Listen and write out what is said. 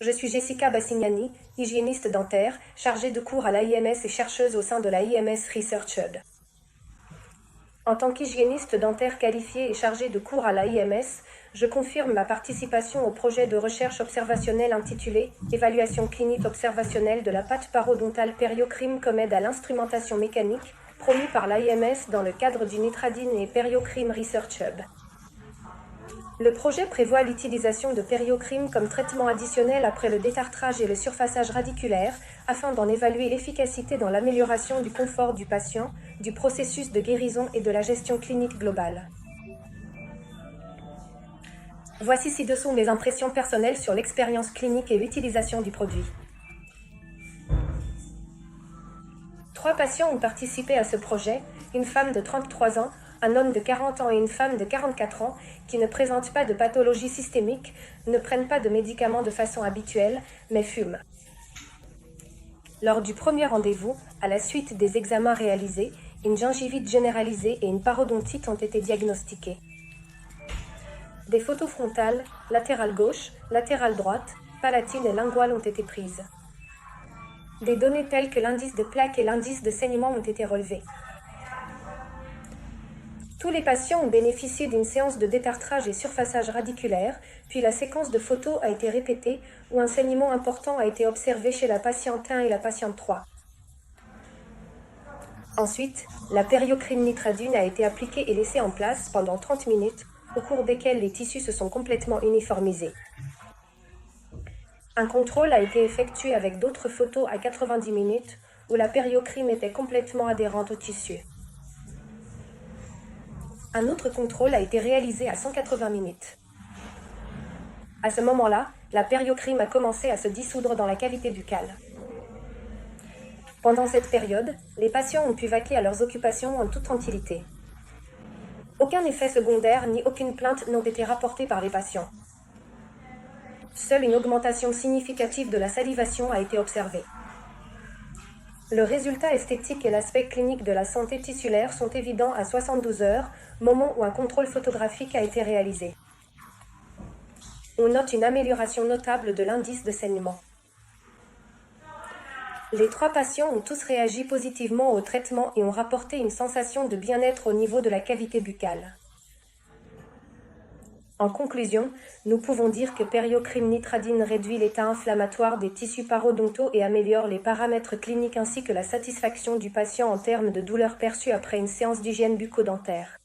Je suis Jessica Bassignani, hygiéniste dentaire, chargée de cours à l'AIMS et chercheuse au sein de l'AIMS Research Hub. En tant qu'hygiéniste dentaire qualifiée et chargée de cours à l'AIMS, je confirme ma participation au projet de recherche observationnelle intitulé « Évaluation clinique observationnelle de la pâte parodontale PerioCrim comme aide à l'instrumentation mécanique » promu par l'AIMS dans le cadre du Nitradine et PerioCrim Research Hub. Le projet prévoit l'utilisation de PerioCrim comme traitement additionnel après le détartrage et le surfaçage radiculaire afin d'en évaluer l'efficacité dans l'amélioration du confort du patient, du processus de guérison et de la gestion clinique globale. Voici ci-dessous mes impressions personnelles sur l'expérience clinique et l'utilisation du produit. 3 patients ont participé à ce projet, une femme de 33 ans, un homme de 40 ans et une femme de 44 ans qui ne présentent pas de pathologie systémique, ne prennent pas de médicaments de façon habituelle, mais fument. Lors du premier rendez-vous, à la suite des examens réalisés, une gingivite généralisée et une parodontite ont été diagnostiquées. Des photos frontales, latérale gauche, latérale droite, palatine et linguale ont été prises. Des données telles que l'indice de plaque et l'indice de saignement ont été relevés. Tous les patients ont bénéficié d'une séance de détartrage et surfaçage radiculaire, puis la séquence de photos a été répétée où un saignement important a été observé chez la patiente 1 et la patiente 3. Ensuite, la PerioCrim Nitradine a été appliquée et laissée en place pendant 30 minutes, au cours desquelles les tissus se sont complètement uniformisés. Un contrôle a été effectué avec d'autres photos à 90 minutes, où la PerioCrim était complètement adhérente au tissu. Un autre contrôle a été réalisé à 180 minutes. À ce moment-là, la PerioCrim a commencé à se dissoudre dans la cavité buccale. Pendant cette période, les patients ont pu vaquer à leurs occupations en toute tranquillité. Aucun effet secondaire ni aucune plainte n'ont été rapportés par les patients. Seule une augmentation significative de la salivation a été observée. Le résultat esthétique et l'aspect clinique de la santé tissulaire sont évidents à 72 heures, moment où un contrôle photographique a été réalisé. On note une amélioration notable de l'indice de saignement. Les 3 patients ont tous réagi positivement au traitement et ont rapporté une sensation de bien-être au niveau de la cavité buccale. En conclusion, nous pouvons dire que PerioCrim Nitradine réduit l'état inflammatoire des tissus parodontaux et améliore les paramètres cliniques ainsi que la satisfaction du patient en termes de douleur perçue après une séance d'hygiène bucco-dentaire.